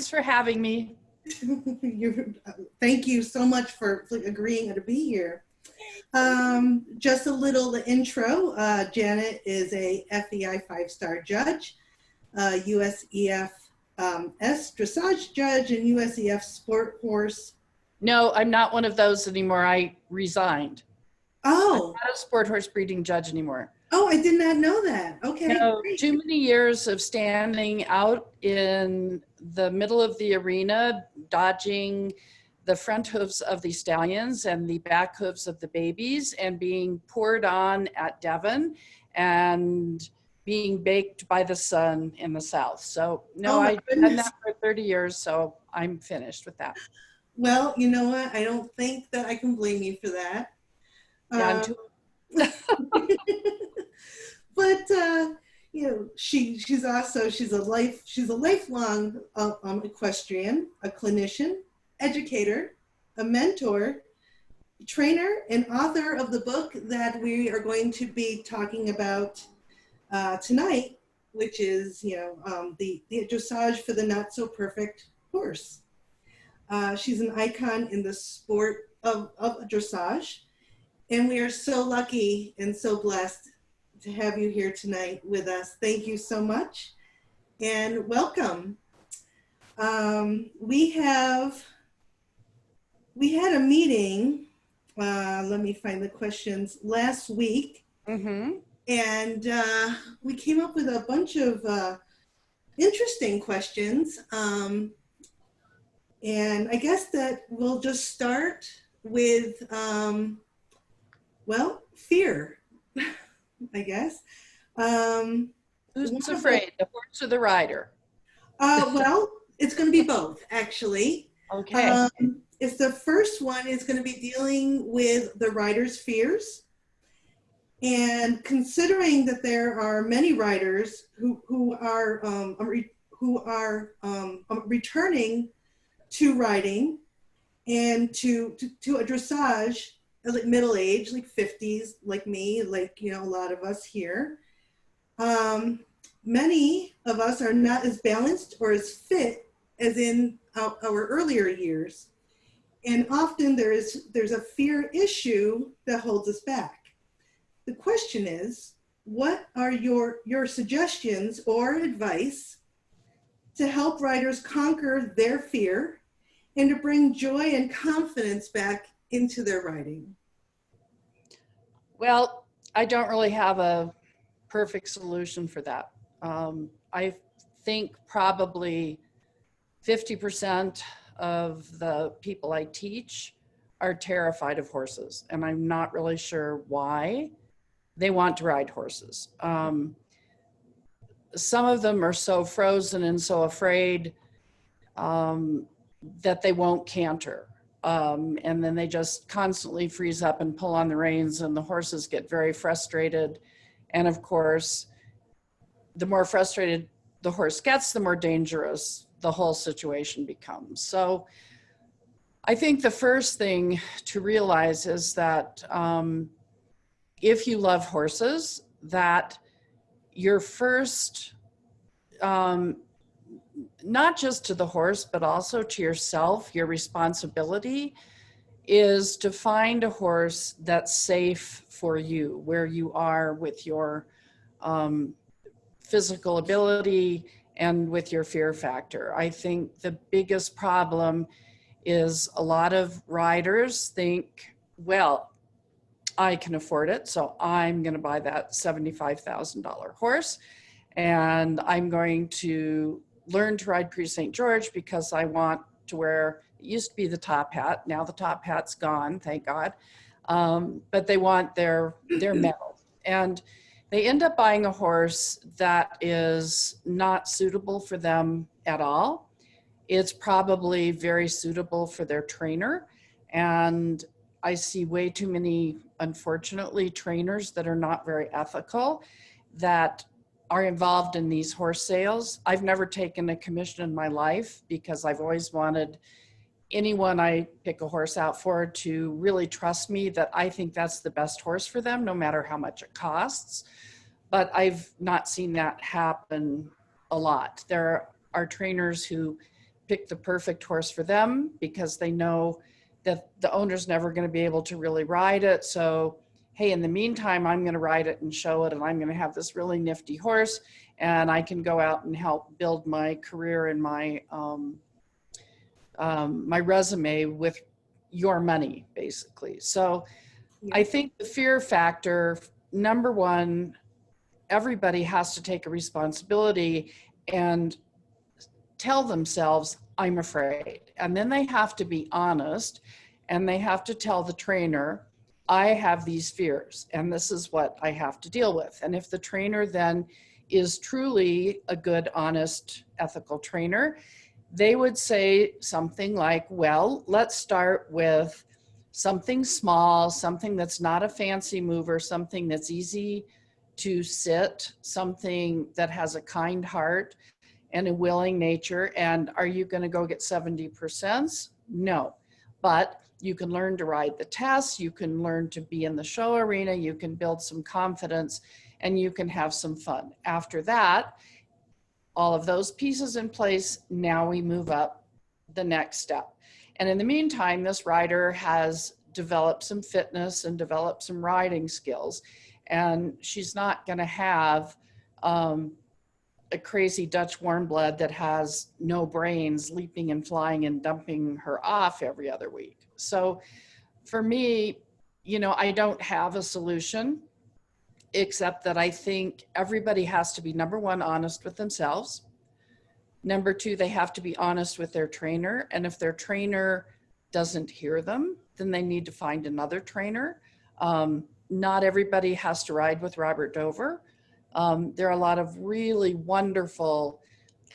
Thanks for having me. Thank you so much for agreeing to be here. Just a little intro. Janet is a FEI 5-star judge, USEF Dressage judge, and USEF sport horse. No, I'm not one of those anymore. I resigned. Oh. I'm not a sport horse breeding judge anymore. Oh, I did not know that. Okay. No, great. too many years of standing out in the middle of the arena, dodging the front hooves of the stallions and the back hooves of the babies, and being poured on at Devon and being baked by the sun in the south. So no, I've done that for 30 years, so I'm finished with that. Well, you know what? I don't think that I can blame you for that. Yeah, but you know, she's a lifelong equestrian, a clinician, educator, a mentor, trainer, and author of the book that we are going to be talking about tonight, which is the dressage for the not so perfect horse. She's an icon in the sport of dressage, and we are so lucky and so blessed to have you here tonight with us. Thank you so much and welcome. We had a meeting, let me find the questions, last week. And we came up with a bunch of interesting questions. And I guess that we'll just start with, well, fear, I guess. Who's afraid, the horse or the rider? Well, it's going to be both, actually. Okay. It's the first one is going to be dealing with the rider's fears. And considering that there are many riders who are returning to riding and to a dressage, like middle age, like 50s, like me, like, a lot of us here. Many of us are not as balanced or as fit as in our earlier years. And often there's a fear issue that holds us back. The question is, what are your suggestions or advice to help riders conquer their fear and to bring joy and confidence back into their riding? Well, I don't really have a perfect solution for that. I think probably 50% of the people I teach are terrified of horses, and I'm not really sure why they want to ride horses. Some of them are so frozen and so afraid that they won't canter. And then they just constantly freeze up and pull on the reins, and the horses get very frustrated. And of course, the more frustrated the horse gets, the more dangerous the whole situation becomes. So I think the first thing to realize is that if you love horses, that your first, not just to the horse, but also to yourself, your responsibility is to find a horse that's safe for you, where you are with your physical ability and with your fear factor. I think the biggest problem is a lot of riders think, well, I can afford it, so I'm going to buy that $75,000 horse, and I'm going to learn to ride Prix St. George because I want to wear, it used to be the top hat, now the top hat's gone, thank God, but they want their medal. And they end up buying a horse that is not suitable for them at all. It's probably very suitable for their trainer. And I see way too many, unfortunately, trainers that are not very ethical that are involved in these horse sales. I've never taken a commission in my life because I've always wanted anyone I pick a horse out for to really trust me that I think that's the best horse for them, no matter how much it costs. But I've not seen that happen a lot. There are trainers who pick the perfect horse for them because they know that the owner's never going to be able to really ride it. So, hey, in the meantime, I'm going to ride it and show it, and I'm going to have this really nifty horse, and I can go out and help build my career and my my resume with your money, basically. So I think the fear factor, number one, everybody has to take a responsibility and tell themselves, I'm afraid. And then they have to be honest, and they have to tell the trainer, I have these fears and this is what I have to deal with. And if the trainer then is truly a good, honest, ethical trainer, they would say something like, well, let's start with something small, something that's not a fancy mover, something that's easy to sit, something that has a kind heart and a willing nature. And are you going to go get 70%? No, but you can learn to ride the test, you can learn to be in the show arena, you can build some confidence, and you can have some fun. After that, all of those pieces in place, now we move up the next step. And in the meantime, this rider has developed some fitness and developed some riding skills. And she's not going to have a crazy Dutch warm blood that has no brains leaping and flying and dumping her off every other week. So for me, you know, I don't have a solution, except that I think everybody has to be, number one, honest with themselves. Number two, they have to be honest with their trainer. And if their trainer doesn't hear them, then they need to find another trainer. Not everybody has to ride with Robert Dover. There are a lot of really wonderful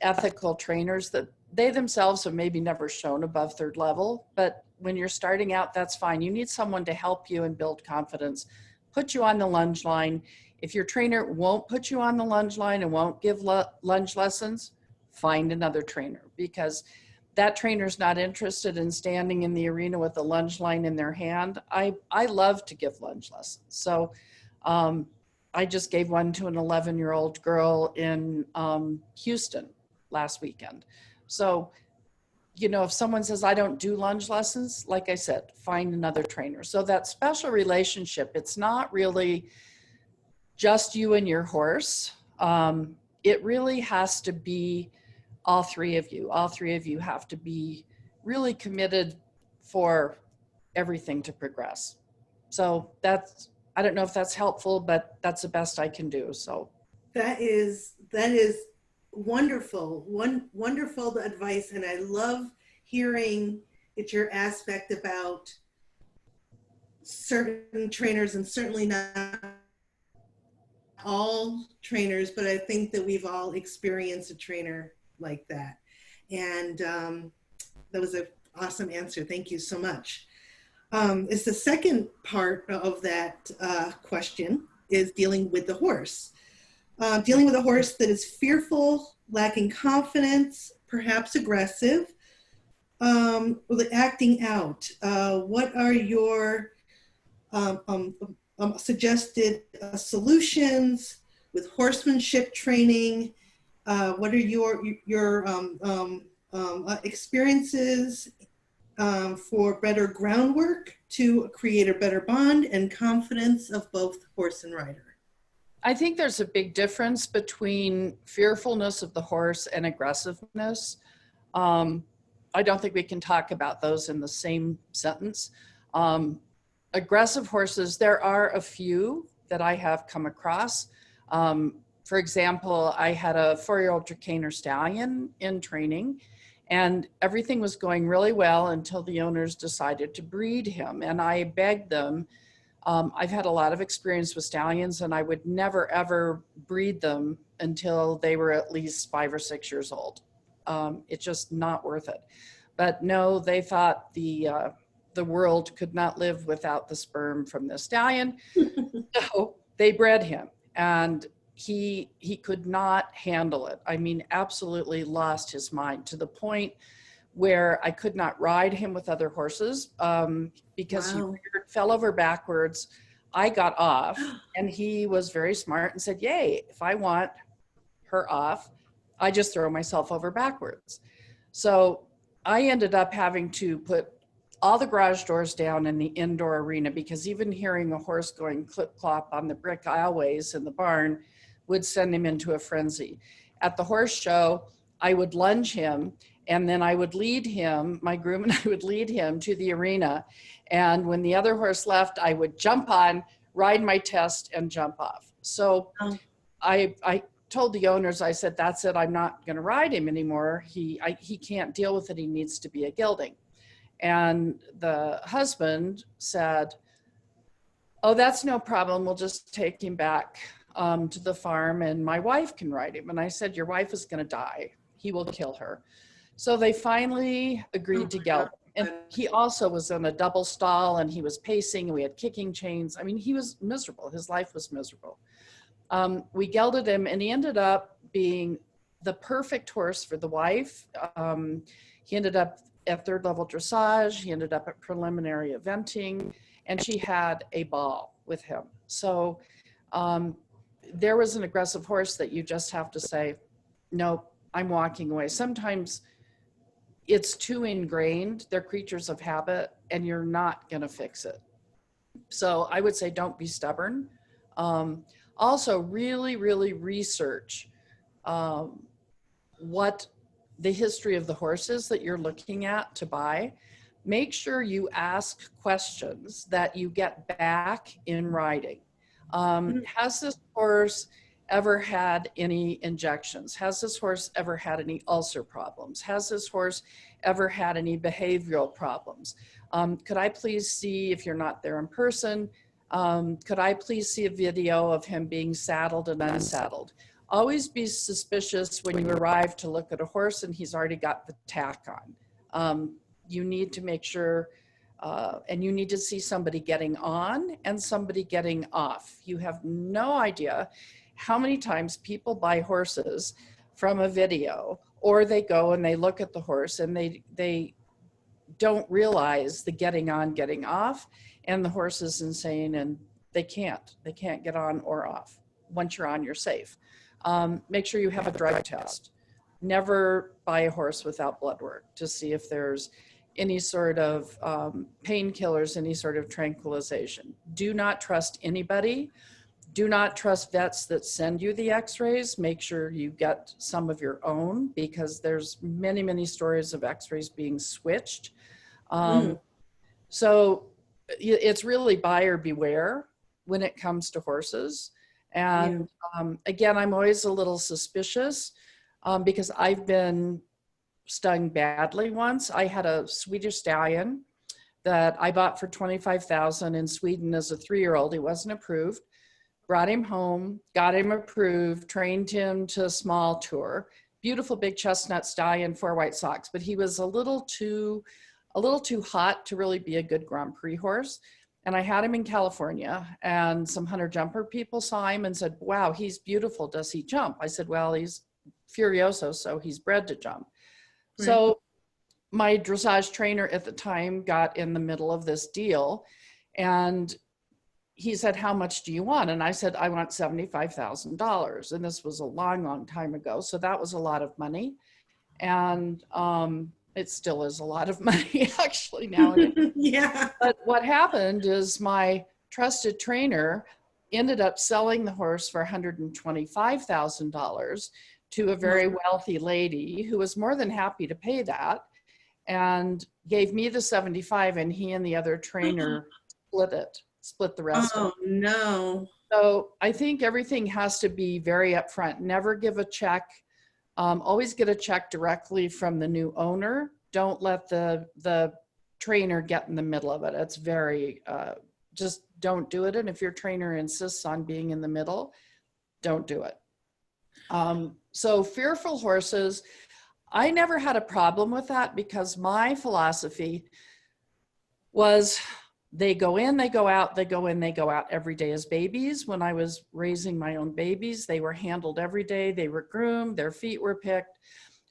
ethical trainers that they themselves have maybe never shown above third level, but when you're starting out, that's fine. You need someone to help you and build confidence, put you on the lunge line. If your trainer won't put you on the lunge line and won't give lunge lessons, find another trainer, because that trainer's not interested in standing in the arena with a lunge line in their hand. I love to give lunge lessons. So I just gave one to an 11-year-old girl in Houston last weekend. So, you know, if someone says, I don't do lunge lessons, like I said, find another trainer. So that special relationship, it's not really just you and your horse. It really has to be all three of you. All three of you have to be really committed for everything to progress. So that's, I don't know if that's helpful, but that's the best I can do. So that is wonderful, wonderful advice. And I love hearing it's your aspect about certain trainers, and certainly not all trainers, but I think that we've all experienced a trainer like that. And that was an awesome answer. Thank you so much. Is the second part of that question is dealing with the horse. Dealing with a horse that is fearful, lacking confidence, perhaps aggressive, acting out. What are your suggested solutions with horsemanship training? What are your experiences for better groundwork to create a better bond and confidence of both horse and rider? I think there's a big difference between fearfulness of the horse and aggressiveness. I don't think we can talk about those in the same sentence. Aggressive horses, there are a few that I have come across. For example, I had a 4-year-old Trakehner stallion in training, and everything was going really well until the owners decided to breed him. And I begged them, I've had a lot of experience with stallions, and I would never, ever breed them until they were at least 5 or 6 years old. It's just not worth it. But no, they thought the world could not live without the sperm from the stallion. So they bred him, and he could not handle it. I mean, absolutely lost his mind, to the point where I could not ride him with other horses because Wow. he fell over backwards. I got off, and he was very smart and said, yay, if I want her off, I just throw myself over backwards. So I ended up having to put all the garage doors down in the indoor arena, because even hearing a horse going clip clop on the brick aisleways in the barn would send him into a frenzy. At the horse show, I would lunge him, and then I would lead him, my groom and I would lead him to the arena. And when the other horse left, I would jump on, ride my test, and jump off. So I told the owners, I said, that's it, I'm not going to ride him anymore. He can't deal with it. He needs to be a gelding. And the husband said, oh, that's no problem. We'll just take him back to the farm and my wife can ride him. And I said, your wife is going to die. He will kill her. So they finally agreed to geld him. And he also was in a double stall, and he was pacing, and we had kicking chains. I mean, he was miserable. His life was miserable. We gelded him, and he ended up being the perfect horse for the wife. He ended up at third level dressage. He ended up at preliminary eventing, and she had a ball with him. So there was an aggressive horse that you just have to say, no, I'm walking away. Sometimes it's too ingrained. They're creatures of habit, and you're not going to fix it. So I would say don't be stubborn. Also, really, really research what the history of the horses that you're looking at to buy. Make sure you ask questions that you get back in writing. Has this horse ever had any injections? Has this horse ever had any ulcer problems? Has this horse ever had any behavioral problems? Could I please see, if you're not there in person, could I please see a video of him being saddled and unsaddled? Always be suspicious when you arrive to look at a horse and he's already got the tack on. You need to make sure, and you need to see somebody getting on and somebody getting off. You have no idea how many times people buy horses from a video, or they go and they look at the horse and they don't realize the getting on, getting off, and the horse is insane and they can't get on or off. Once you're on, you're safe. Make sure you have a drug test. Never buy a horse without blood work to see if there's any sort of painkillers, any sort of tranquilization. Do not trust anybody. Do not trust vets that send you the x-rays. Make sure you get some of your own, because there's many, many stories of x-rays being switched. So it's really buyer beware when it comes to horses. And again, I'm always a little suspicious because I've been stung badly once. I had a Swedish stallion that I bought for $25,000 in Sweden as a 3-year-old. He wasn't approved. Brought him home, got him approved, trained him to a small tour. Beautiful big chestnut stallion, 4 white socks, but he was a little too hot to really be a good Grand Prix horse. And I had him in California, and some hunter jumper people saw him and said, wow, he's beautiful. Does he jump? I said, well, he's Furioso, so he's bred to jump. Right. So my dressage trainer at the time got in the middle of this deal, and he said, how much do you want? And I said, I want $75,000. And this was a long, long time ago. So that was a lot of money. And it still is a lot of money actually nowadays. Yeah. But what happened is my trusted trainer ended up selling the horse for $125,000 to a very wealthy lady who was more than happy to pay that, and gave me the 75, and he and the other trainer split the rest. Oh, no. So I think everything has to be very upfront. Never give a check. Always get a check directly from the new owner. Don't let the trainer get in the middle of it. It's very, just don't do it. And if your trainer insists on being in the middle, don't do it. So fearful horses, I never had a problem with that, because my philosophy was, they go in, they go out, they go in, they go out every day as babies. When I was raising my own babies, they were handled every day. They were groomed, their feet were picked.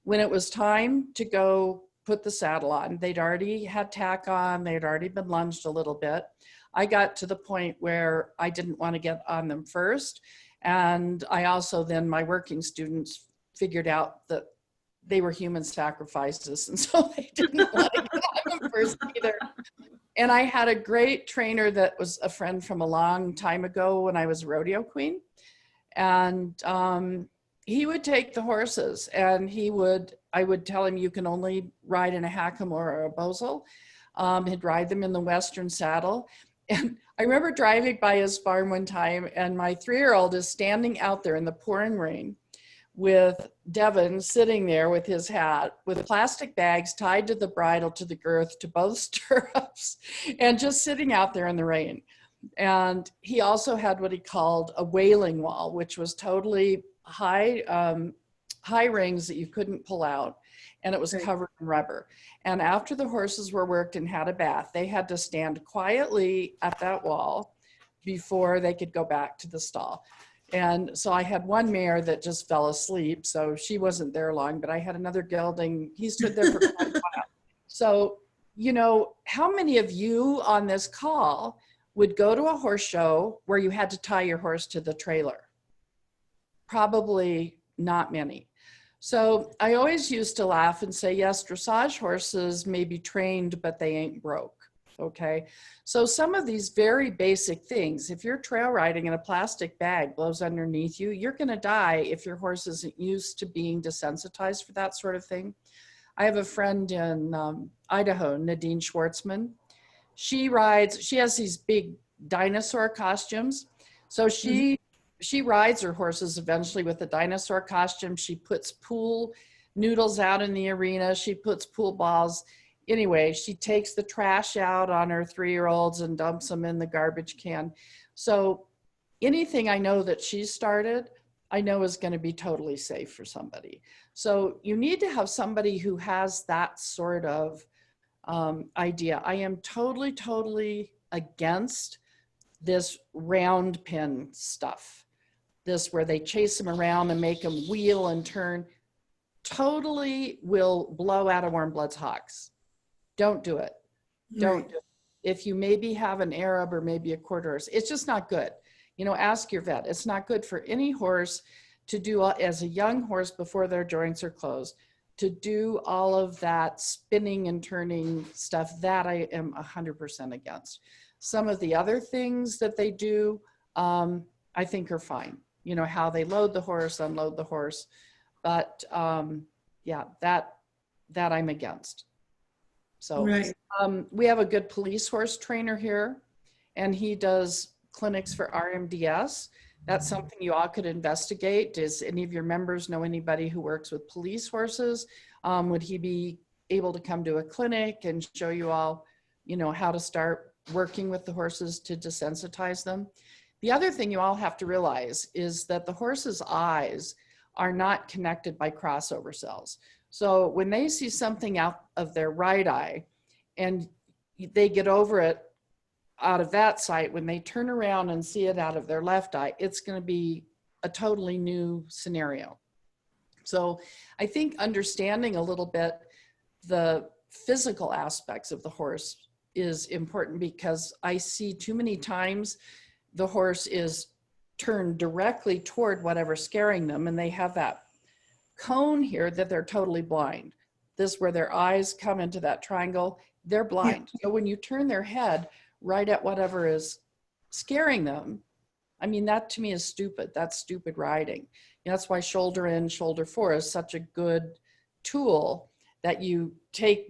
When it was time to go put the saddle on, they'd already had tack on, they'd already been lunged a little bit. I got to the point where I didn't want to get on them first. And I also then, my working students figured out that they were human sacrifices, and so they didn't want to get on them first either. And I had a great trainer that was a friend from a long time ago when I was a rodeo queen. And he would take the horses, and I would tell him, you can only ride in a hackham or a bosal. He'd ride them in the Western saddle. And I remember driving by his farm one time, and my 3-year-old is standing out there in the pouring rain with Devin sitting there with his hat, with plastic bags tied to the bridle, to the girth, to both stirrups, and just sitting out there in the rain. And he also had what he called a whaling wall, which was totally high rings that you couldn't pull out. And it was covered in rubber. And after the horses were worked and had a bath, they had to stand quietly at that wall before they could go back to the stall. And so I had one mare that just fell asleep, so she wasn't there long, but I had another gelding. He stood there for quite a while. So, you know, how many of you on this call would go to a horse show where you had to tie your horse to the trailer? Probably not many. So I always used to laugh and say, yes, dressage horses may be trained, but they ain't broke. Okay. So some of these very basic things, if you're trail riding and a plastic bag blows underneath you, you're going to die if your horse isn't used to being desensitized for that sort of thing. I have a friend in Idaho, Nadine Schwartzman. She has these big dinosaur costumes. So she rides her horses eventually with a dinosaur costume. She puts pool noodles out in the arena. She puts pool balls. Anyway, she takes the trash out on her 3-year-olds and dumps them in the garbage can. So anything I know that she started, I know is going to be totally safe for somebody. So you need to have somebody who has that sort of idea. I am totally against this round pin stuff. This where they chase them around and make them wheel and turn. Totally will blow out a warm blood's hocks. Don't do it. Don't do it. If you maybe have an Arab or maybe a quarter horse, it's just not good. You know, ask your vet. It's not good for any horse to do, as a young horse before their joints are closed, to do all of that spinning and turning stuff. That I am 100% against. Some of the other things that they do, I think are fine. You know, how they load the horse, unload the horse. But yeah, that I'm against. So we have a good police horse trainer here, and he does clinics for RMDS. That's something you all could investigate. Does any of your members know anybody who works with police horses? Would he be able to come to a clinic and show you all, you know, how to start working with the horses to desensitize them? The other thing you all have to realize is that the horse's eyes are not connected by crossover cells. So when they see something out of their right eye and they get over it out of that sight, when they turn around and see it out of their left eye, it's going to be a totally new scenario. So I think understanding a little bit the physical aspects of the horse is important, because I see too many times the horse is turned directly toward whatever's scaring them, and they have that cone here that they're totally blind. This where their eyes come into that triangle, they're blind. So when you turn their head right at whatever is scaring them, I mean, that to me is stupid. That's stupid riding. You know, that's why shoulder in, shoulder for is such a good tool, that you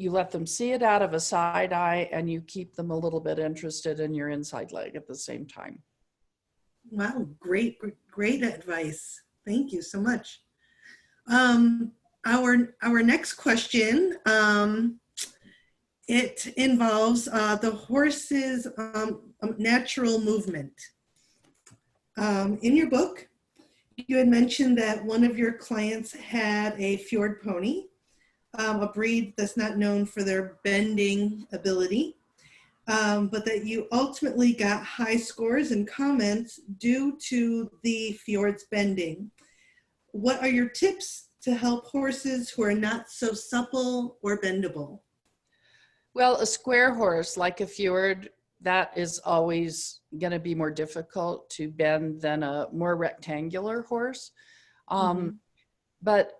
let them see it out of a side eye, and you keep them a little bit interested in your inside leg at the same time. Wow, great advice. Thank you so much. Our next question, it involves the horse's natural movement. In your book, you had mentioned that one of your clients had a fjord pony, a breed that's not known for their bending ability, but that you ultimately got high scores and comments due to the fjord's bending. What are your tips to help horses who are not so supple or bendable? Well, a square horse like a fjord, that is always going to be more difficult to bend than a more rectangular horse. But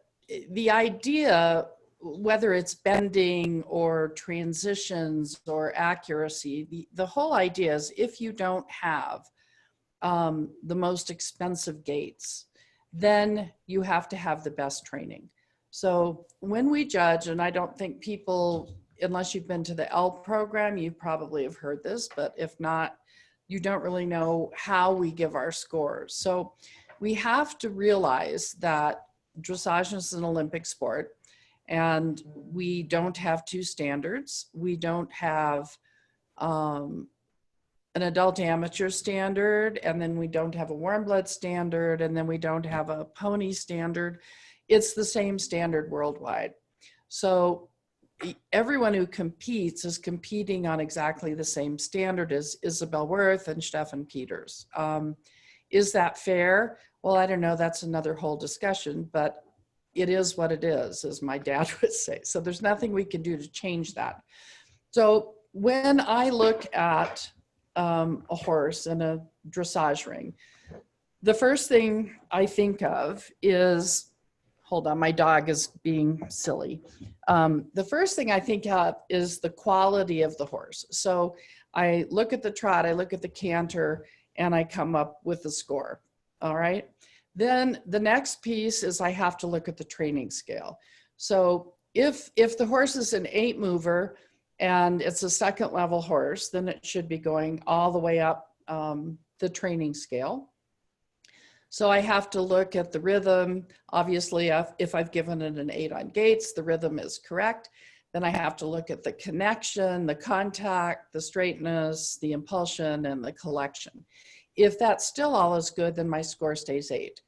the idea, whether it's bending or transitions or accuracy, the whole idea is if you don't have the most expensive gaits, then you have to have the best training. So when we judge, and I don't think people, unless you've been to the L program, you probably have heard this, but if not, you don't really know how we give our scores. So we have to realize that dressage is an Olympic sport, and we don't have two standards. We don't have an adult amateur standard, and then we don't have a warm blood standard, and then we don't have a pony standard. It's the same standard worldwide. So everyone who competes is competing on exactly the same standard as Isabel Wirth and Stefan Peters. Is that fair? Well, I don't know. That's another whole discussion, but it is what it is, as my dad would say. So there's nothing we can do to change that. So when I look at a horse in a dressage ring, the first thing I think of is, hold on, my dog is being silly. The first thing I think of is the quality of the horse. So I look at the trot, I look at the canter, and I come up with a score, all right? Then the next piece is I have to look at the training scale. So if the horse is an 8 mover and it's a second level horse, then it should be going all the way up the training scale. So I have to look at the rhythm. Obviously, if I've given it an 8 on gaits, the rhythm is correct. Then I have to look at the connection, the contact, the straightness, the impulsion, and the collection. If that's still all is good, then my score stays 8.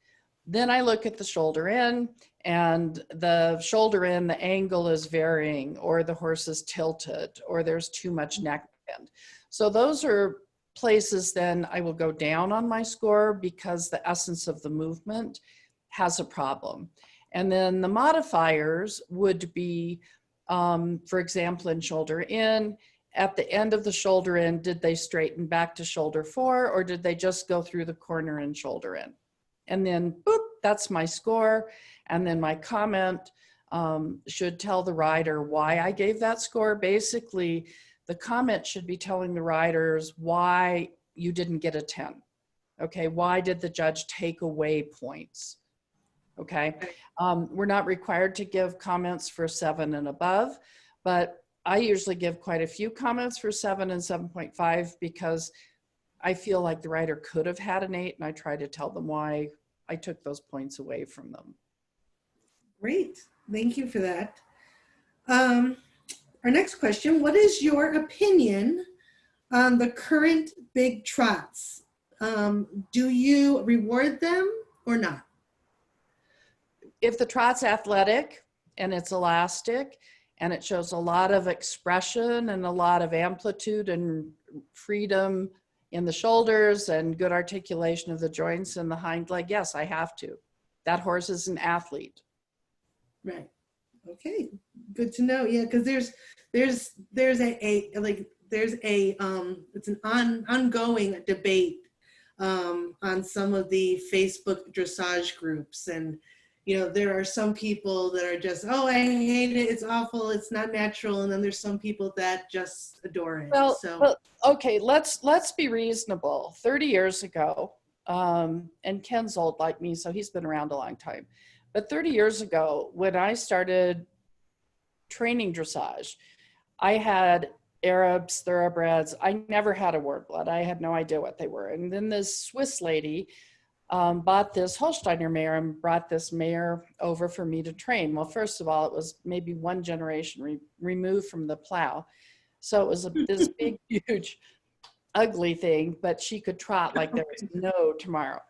Then I look at the shoulder in, and the shoulder in, the angle is varying, or the horse is tilted, or there's too much neck bend. So those are places then I will go down on my score because the essence of the movement has a problem. And then the modifiers would be, for example, in shoulder in, at the end of the shoulder in, did they straighten back to shoulder 4, or did they just go through the corner and shoulder in? And then, boop, that's my score. And then my comment should tell the rider why I gave that score. Basically, the comment should be telling the riders why you didn't get a 10. Okay, why did the judge take away points? Okay, we're not required to give comments for 7 and above, but I usually give quite a few comments for 7 and 7.5 because I feel like the rider could have had an 8, and I try to tell them why I took those points away from them. Great, thank you for that. Our next question, what is your opinion on the current big trots? Do you reward them or not? If the trot's athletic and it's elastic and it shows a lot of expression and a lot of amplitude and freedom in the shoulders and good articulation of the joints in the hind leg, yes, I have to. That horse is an athlete. Right. Okay. Good to know. Yeah, because there's it's an ongoing debate on some of the Facebook dressage groups, and there are some people that are just, oh, I hate it, it's awful, it's not natural, and then there's some people that just adore it. Well, okay, let's be reasonable. 30 years ago, and Ken's old like me, so he's been around a long time. But 30 years ago, when I started training dressage, I had Arabs, thoroughbreds. I never had a warm blood. I had no idea what they were. And then this Swiss lady bought this Holsteiner mare and brought this mare over for me to train. Well, first of all, it was maybe one generation removed from the plow. So it was this big, huge, ugly thing, but she could trot like there was no tomorrow.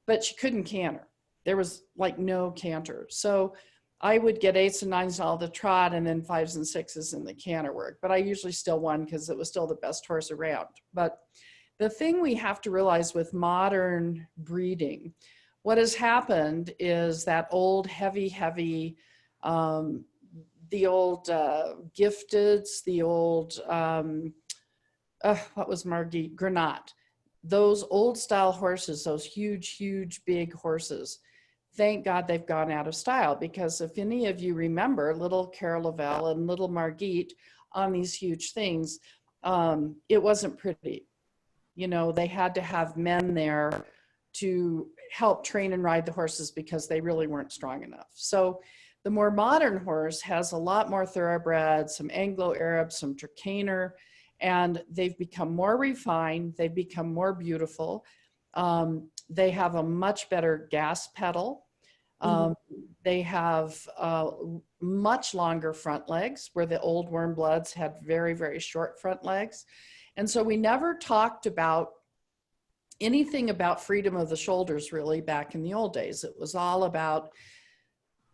But she couldn't canter. There was like no canter. So I would get 8s and 9s all the trot and then 5s and 6s in the canter work. But I usually still won because it was still the best horse around. But the thing we have to realize with modern breeding, what has happened is that old heavy, the old gifteds, the old, what was Margie? Granat. Those old style horses, those huge, big horses, thank God they've gone out of style, because if any of you remember little Carol Lavelle and little Margit on these huge things, it wasn't pretty. You know, they had to have men there to help train and ride the horses because they really weren't strong enough. So the more modern horse has a lot more thoroughbred, some Anglo-Arab, some Trakehner, and they've become more refined. They've become more beautiful. They have a much better gas pedal. They have much longer front legs, where the old warm bloods had very, very short front legs. And so we never talked about anything about freedom of the shoulders really back in the old days. It was all about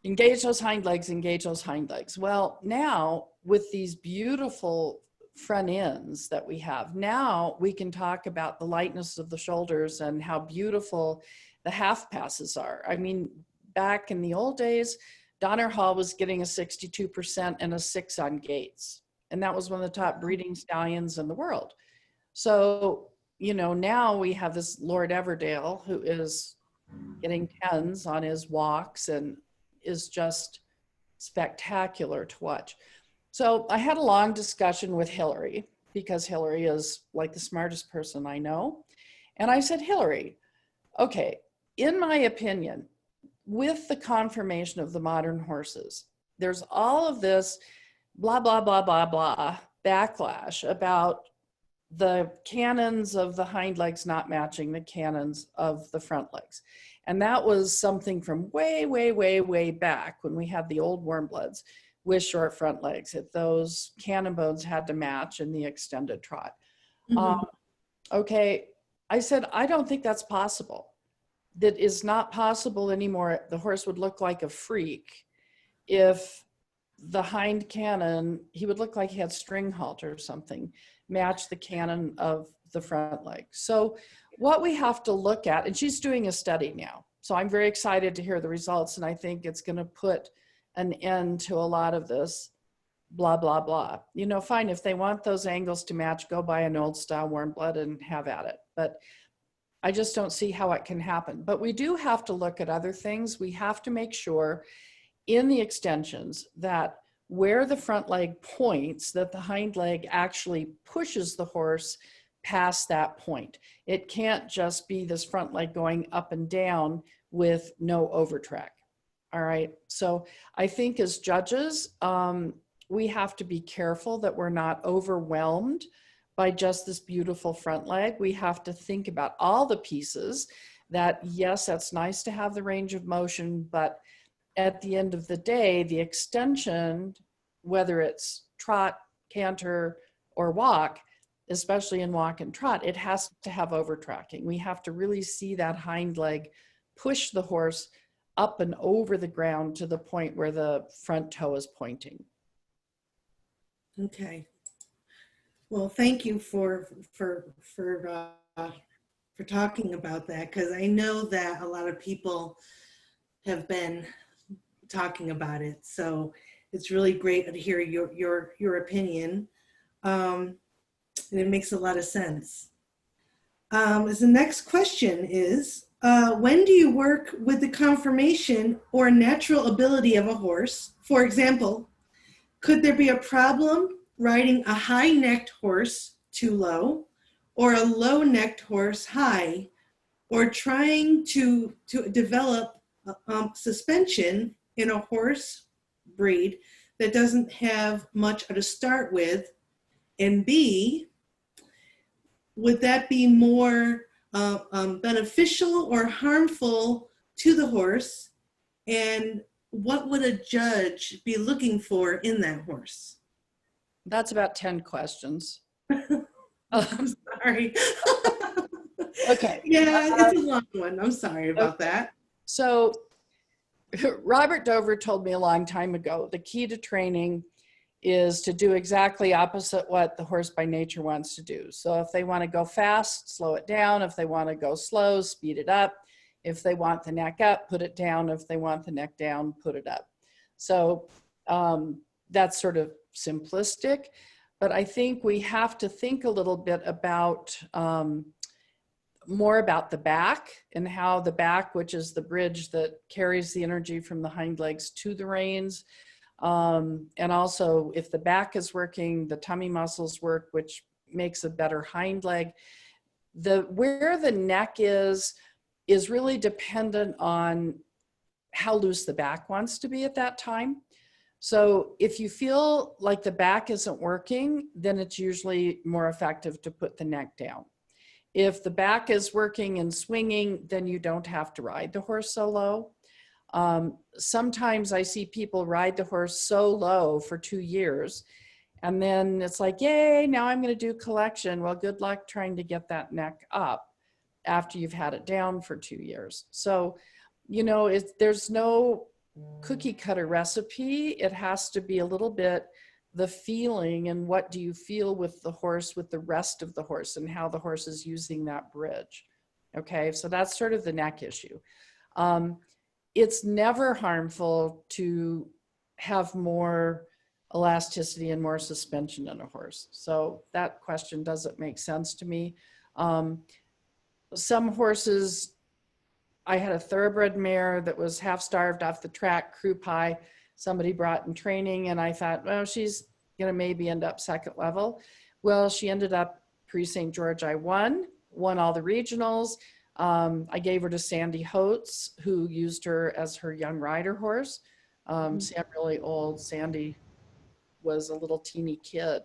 engage those hind legs, engage those hind legs. Well, now with these beautiful front ends that we have, now we can talk about the lightness of the shoulders and how beautiful the half passes are. I mean, back in the old days, Donner Hall was getting a 62% and a 6 on gaits. And that was one of the top breeding stallions in the world. So, you know, now we have this Lord Everdale who is getting 10s on his walks and is just spectacular to watch. So I had a long discussion with Hillary, because Hillary is like the smartest person I know. And I said, Hillary, okay, in my opinion, with the conformation of the modern horses, there's all of this blah, blah, blah, blah, blah backlash about the canons of the hind legs not matching the canons of the front legs. And that was something from way, way, way, way back when we had the old warm bloods with short front legs, that those cannon bones had to match in the extended trot. Okay, I said, I don't think that's possible. That is not possible anymore. The horse would look like a freak if the hind cannon, he would look like he had string halt or something, match the cannon of the front leg. So what we have to look at, and she's doing a study now, so I'm very excited to hear the results, and I think it's going to put an end to a lot of this blah, blah, blah. You know, fine, if they want those angles to match, go buy an old style warm blood and have at it. But I just don't see how it can happen. But we do have to look at other things. We have to make sure in the extensions that where the front leg points, that the hind leg actually pushes the horse past that point. It can't just be this front leg going up and down with no overtrack. All right. So I think as judges, we have to be careful that we're not overwhelmed by just this beautiful front leg. We have to think about all the pieces that, yes, that's nice to have the range of motion, but at the end of the day, the extension, whether it's trot, canter, or walk, especially in walk and trot, it has to have overtracking. We have to really see that hind leg push the horse up and over the ground to the point where the front toe is pointing. Okay. Well, thank you for talking about that, because I know that a lot of people have been talking about it. So it's really great to hear your opinion, and it makes a lot of sense. As the next question is, when do you work with the conformation or natural ability of a horse? For example, could there be a problem riding a high-necked horse too low, or a low-necked horse high, or trying to develop suspension in a horse breed that doesn't have much to start with? And B, would that be more beneficial or harmful to the horse? And what would a judge be looking for in that horse? That's about 10 questions. I'm sorry. Okay. Yeah, it's a long one. I'm sorry about that. So Robert Dover told me a long time ago, the key to training is to do exactly opposite what the horse by nature wants to do. So if they want to go fast, slow it down. If they want to go slow, speed it up. If they want the neck up, put it down. If they want the neck down, put it up. So that's sort of simplistic, but I think we have to think a little bit about more about the back and how the back, which is the bridge that carries the energy from the hind legs to the reins. And also if the back is working, the tummy muscles work, which makes a better hind leg. Where the neck is really dependent on how loose the back wants to be at that time. So if you feel like the back isn't working, then it's usually more effective to put the neck down. If the back is working and swinging, then you don't have to ride the horse so low. Sometimes I see people ride the horse so low for 2 years, and then it's like, yay, now I'm going to do collection. Well, good luck trying to get that neck up after you've had it down for 2 years. So, you know, there's no cookie cutter recipe. It has to be a little bit the feeling and what do you feel with the horse, with the rest of the horse, and how the horse is using that bridge. Okay, so that's sort of the neck issue. It's never harmful to have more elasticity and more suspension in a horse. So that question doesn't make sense to me. Some horses, I had a thoroughbred mare that was half starved off the track, croup high, somebody brought in training, and I thought, well, she's gonna maybe end up second level. Well, she ended up pre-St. George. I won all the regionals. I gave her to Sandy Holtz, who used her as her young rider horse. See, I'm really old. Sandy was a little teeny kid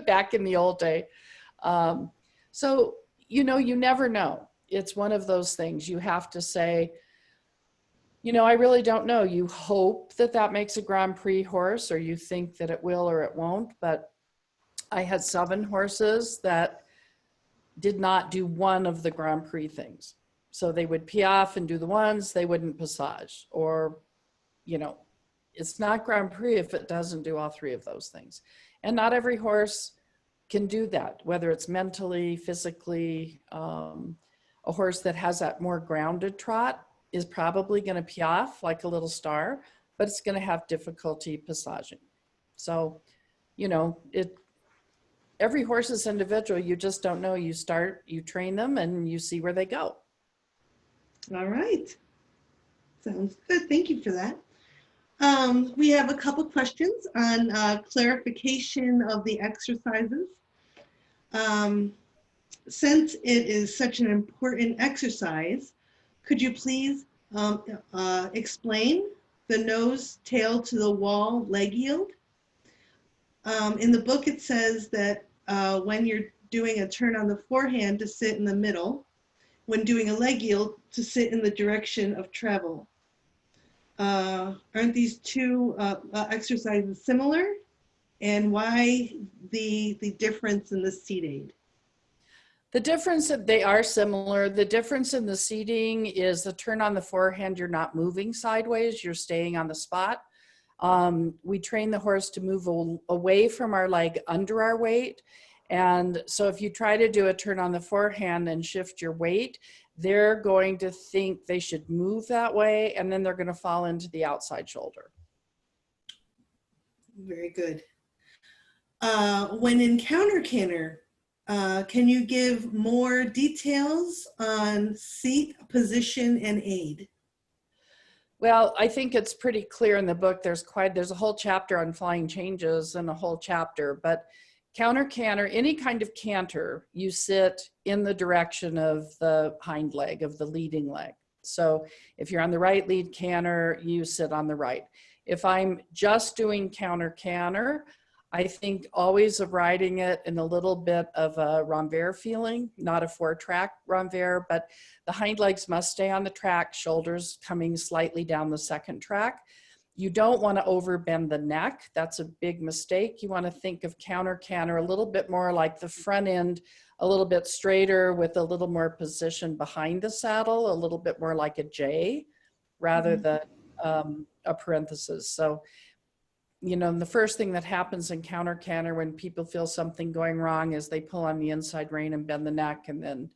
back in the old day. So, you know, you never know. It's one of those things you have to say, you know, I really don't know. You hope that that makes a Grand Prix horse, or you think that it will or it won't. But I had 7 horses that did not do one of the Grand Prix things. So they would piaffe and do the ones, they wouldn't passage. Or, you know, it's not Grand Prix if it doesn't do all 3 of those things. And not every horse can do that, whether it's mentally, physically. A horse that has that more grounded trot is probably going to piaffe like a little star, but it's going to have difficulty passaging. So, you know, every horse is individual. You just don't know. You start, you train them, and you see where they go. All right. Sounds good. Thank you for that. We have a couple questions on clarification of the exercises. Since it is such an important exercise, could you please explain the nose, tail to the wall leg yield? In the book, it says that when you're doing a turn on the forehand, to sit in the middle, when doing a leg yield, to sit in the direction of travel. Aren't these 2 exercises similar? And why the difference in the seat aid? The difference, they are similar. The difference in the seating is the turn on the forehand, you're not moving sideways, you're staying on the spot. We train the horse to move away from our leg under our weight. And so if you try to do a turn on the forehand and shift your weight, they're going to think they should move that way, and then they're going to fall into the outside shoulder. Very good. When in counter canter, can you give more details on seat, position, and aid? Well, I think it's pretty clear in the book. There's a whole chapter on flying changes and a whole chapter, but counter canter, any kind of canter, you sit in the direction of the hind leg, of the leading leg. So if you're on the right lead canter, you sit on the right. If I'm just doing counter canter, I think always of riding it in a little bit of a renvers feeling, not a 4-track renvers, but the hind legs must stay on the track, shoulders coming slightly down the 2nd track. You don't want to overbend the neck. That's a big mistake. You want to think of counter canter a little bit more like the front end, a little bit straighter with a little more position behind the saddle, a little bit more like a J rather than a parenthesis. So, you know, the first thing that happens in counter canter when people feel something going wrong is they pull on the inside rein and bend the neck, and then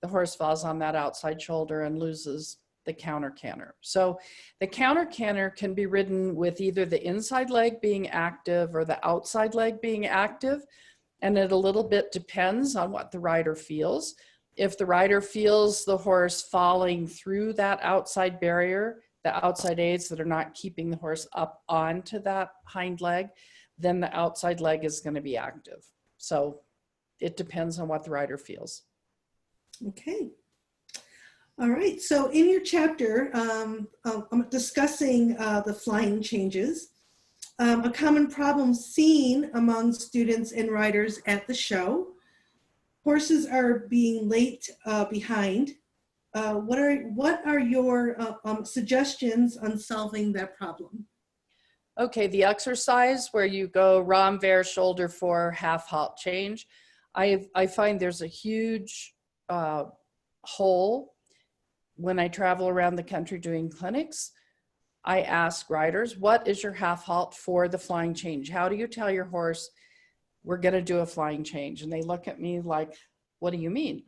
the horse falls on that outside shoulder and loses the counter canter. So the counter canter can be ridden with either the inside leg being active or the outside leg being active. And it a little bit depends on what the rider feels. if the rider feels the horse falling through that outside barrier, the outside aids that are not keeping the horse up onto that hind leg, then the outside leg is going to be active. So it depends on what the rider feels. Okay. All right. So in your chapter, I'm discussing the flying changes. A common problem seen among students and riders at the show. Horses are being late behind. What are your suggestions on solving that problem? Okay, the exercise where you go renvers, shoulder four, half halt change. I find there's a huge hole when I travel around the country doing clinics. I ask riders, what is your half halt for the flying change? How do you tell your horse we're going to do a flying change? And they look at me like, what do you mean?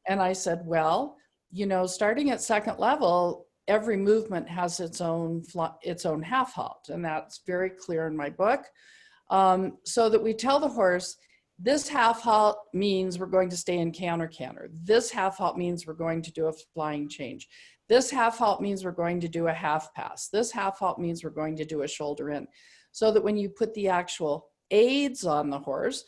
And I said, well, you know, starting at second level, every movement has its own half halt. And that's very clear in my book. So that we tell the horse, this half halt means we're going to stay in counter. This half halt means we're going to do a flying change. This half halt means we're going to do a half pass. This half halt means we're going to do a shoulder in. So that when you put the actual aids on the horse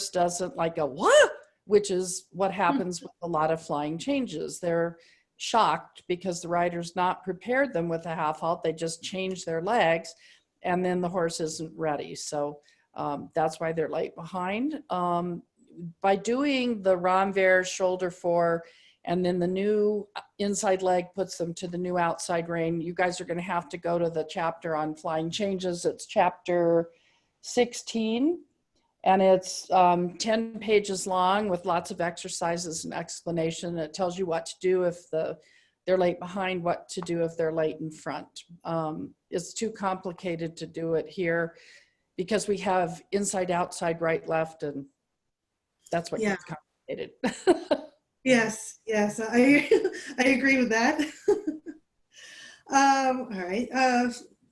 doesn't like a what? Which is what happens with a lot of flying changes. They're shocked because the rider's not prepared them with a half halt. They just change their legs and then the horse isn't ready. So that's why they're late behind. By doing the renvers, shoulder four, and then the new inside leg puts them to the new outside rein. You guys are going to have to go to the chapter on flying changes. It's chapter 16, and it's 10 pages long with lots of exercises and explanation. It tells you what to do if they're late behind, what to do if they're late in front. It's too complicated to do it here because we have inside, outside, right, left, and that's what gets complicated. Yes, I agree with that. All right.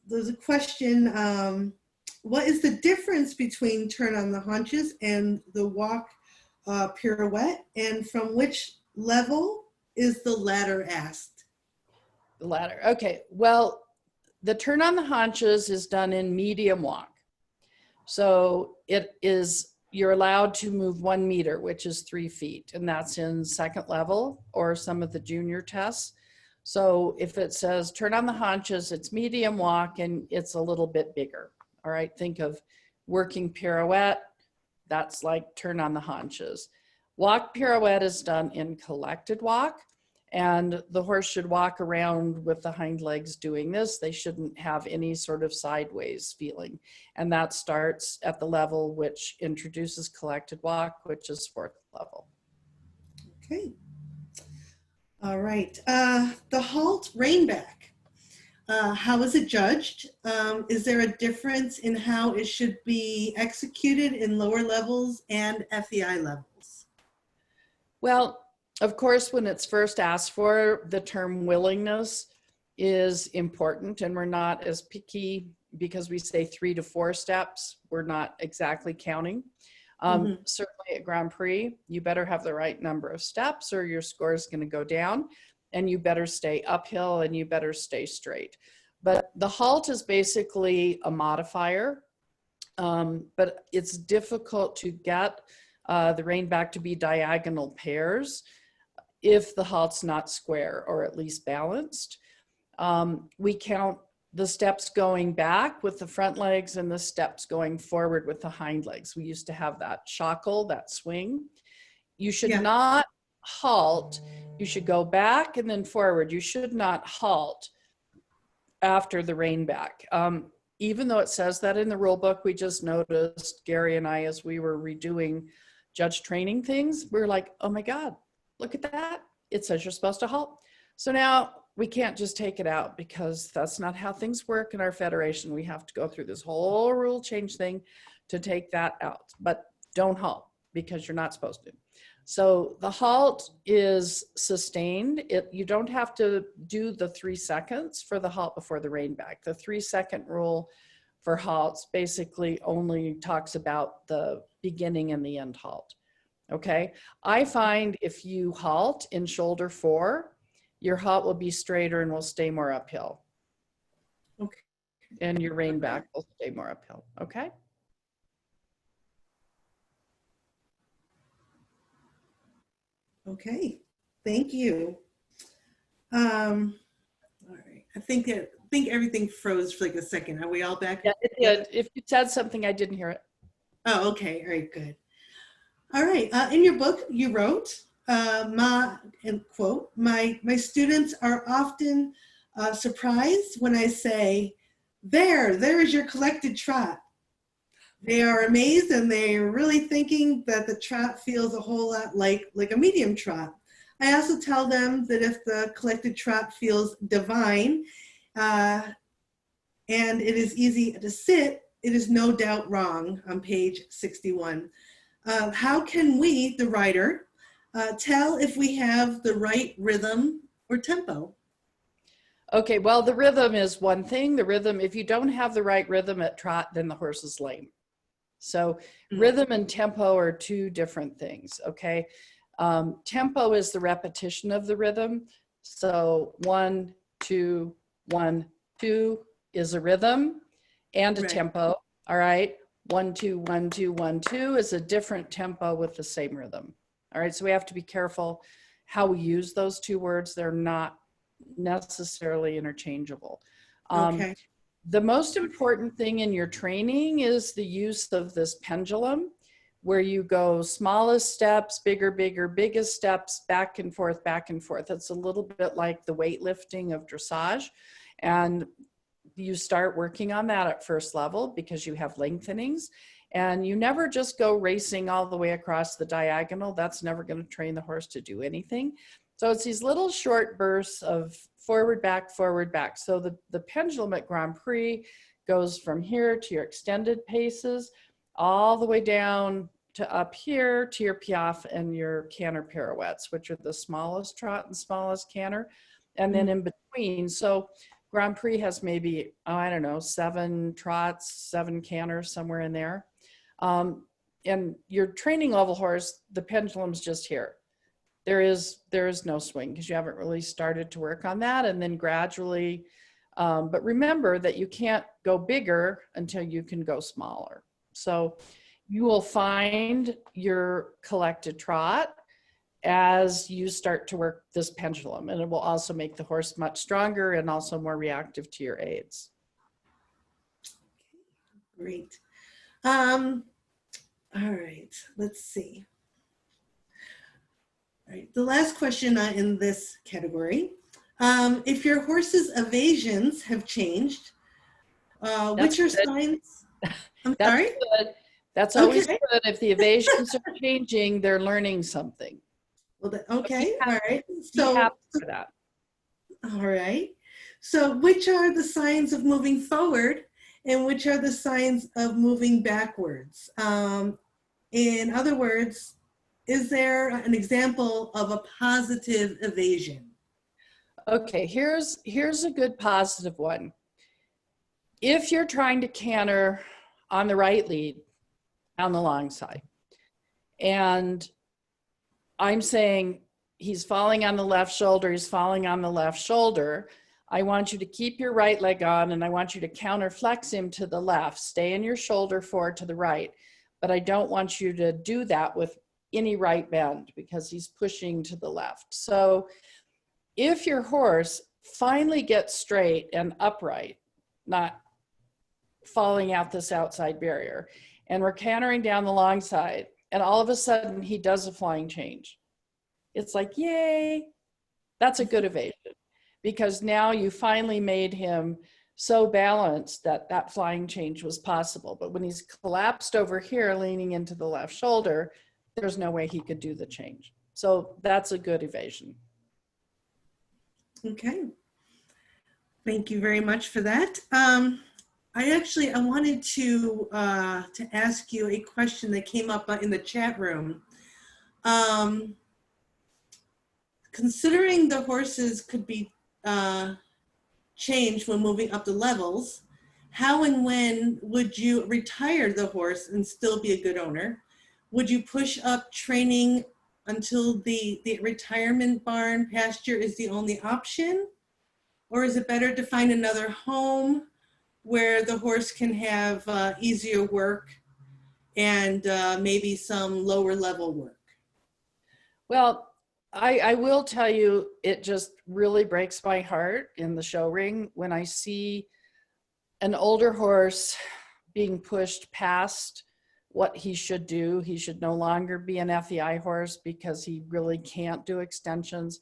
There's a question. What is the difference between turn on the haunches and the walk pirouette? And from which level is the ladder asked? The ladder. Okay. Well, the turn on the haunches is done in medium walk. So you're allowed to move 1 meter, which is 3 feet, and that's in second level or some of the junior tests. So if it says turn on the haunches, it's medium walk and it's a little bit bigger. All right, think of working pirouette, that's like turn on the haunches. Walk pirouette is done in collected walk, and the horse should walk around with the hind legs doing this. They shouldn't have any sort of sideways feeling. And that starts at the level which introduces collected walk, which is 4th level. Okay. All right. The halt rein back. How is it judged? Is there a difference in how it should be executed in lower levels and FEI levels? Well, of course, when it's first asked for, the term willingness is important, and we're not as picky because we say 3 to 4 steps. We're not exactly counting. Certainly at Grand Prix, you better have the right number of steps or your score is going to go down, and you better stay uphill and you better stay straight. But the halt is basically a modifier, but it's difficult to get the rein back to be diagonal pairs if the halt's not square or at least balanced. We count the steps going back with the front legs and the steps going forward with the hind legs. We used to have that shackle, that swing. You should not halt. You should go back and then forward. You should not halt after the rein back. Even though it says that in the rule book, we just noticed, Gary and I, as we were redoing judge training things, we were like, oh my God, look at that. It says you're supposed to halt. So now we can't just take it out because that's not how things work in our federation. We have to go through this whole rule change thing to take that out. But don't halt because you're not supposed to. So the halt is sustained. You don't have to do the 3 seconds for the halt before the rein back. The 3-second rule for halts basically only talks about the beginning and the end halt. Okay. I find if you halt in shoulder 4, your halt will be straighter and will stay more uphill. Okay. And your rein back will stay more uphill. Okay. Okay. Thank you. All right. I think everything froze for like a second. Are we all back? Yeah, it did. If you said something, I didn't hear it. Oh, okay. All right, good. All right. In your book, you wrote, and quote, my students are often surprised when I say, there is your collected trot. They are amazed and they're really thinking that the trot feels a whole lot like a medium trot. I also tell them that if the collected trot feels divine and it is easy to sit, it is no doubt wrong on page 61. How can we, the writer, tell if we have the right rhythm or tempo? Okay, well, the rhythm is one thing. The rhythm, if you don't have the right rhythm at trot, then the horse is lame. So rhythm and tempo are two different things, okay? Tempo is the repetition of the rhythm. So 1, 2, 1, 2 is a rhythm and a Right. tempo, all right? 1, 2, 1, 2, 1, 2 is a different tempo with the same rhythm. All right, so we have to be careful how we use those two words. They're not necessarily interchangeable. Okay. The most important thing in your training is the use of this pendulum, where you go smallest steps, bigger, bigger, biggest steps, back and forth, back and forth. It's a little bit like the weightlifting of dressage. And you start working on that at first level because you have lengthenings. And you never just go racing all the way across the diagonal. That's never going to train the horse to do anything. So it's these little short bursts of forward, back, forward, back. So the pendulum at Grand Prix goes from here to your extended paces, all the way down to up here to your piaffe and your canter pirouettes, which are the smallest trot and smallest canter, and then in between. So Grand Prix has maybe, I don't know, 7 trots, 7 canters, somewhere in there. And your training level horse, the pendulum's just here. There is no swing because you haven't really started to work on that. And then gradually, but remember that you can't go bigger until you can go smaller. So you will find your collected trot as you start to work this pendulum, and it will also make the horse much stronger and also more reactive to your aids. Great. All right, let's see. All right, the last question in this category. If your horse's evasions have changed, which are signs? I'm That's sorry? good. That's always Okay. good. If the evasions are changing, they're learning something. Well, okay, all right. Be So, happy for that. all right. So which are the signs of moving forward and which are the signs of moving backwards? In other words, is there an example of a positive evasion? Okay, here's a good positive one. If you're trying to canter on the right lead, on the long side, and I'm saying he's falling on the left shoulder, he's falling on the left shoulder, I want you to keep your right leg on and I want you to counter flex him to the left, stay in your shoulder forward to the right. But I don't want you to do that with any right bend because he's pushing to the left. So if your horse finally gets straight and upright, not falling out this outside barrier, and we're cantering down the long side, and all of a sudden he does a flying change, it's like, yay, that's a good evasion, because now you finally made him so balanced that that flying change was possible. But when he's collapsed over here, leaning into the left shoulder, there's no way he could do the change. So that's a good evasion. Okay. Thank you very much for that. I wanted to ask you a question that came up in the chat room. Considering the horses could be changed when moving up the levels, how and when would you retire the horse and still be a good owner? would you push up training until the retirement barn pasture is the only option? Or is it better to find another home where the horse can have easier work and maybe some lower level work? Well, I will tell you, it just really breaks my heart in the show ring when I see an older horse being pushed past what he should do. He should no longer be an FEI horse because he really can't do extensions,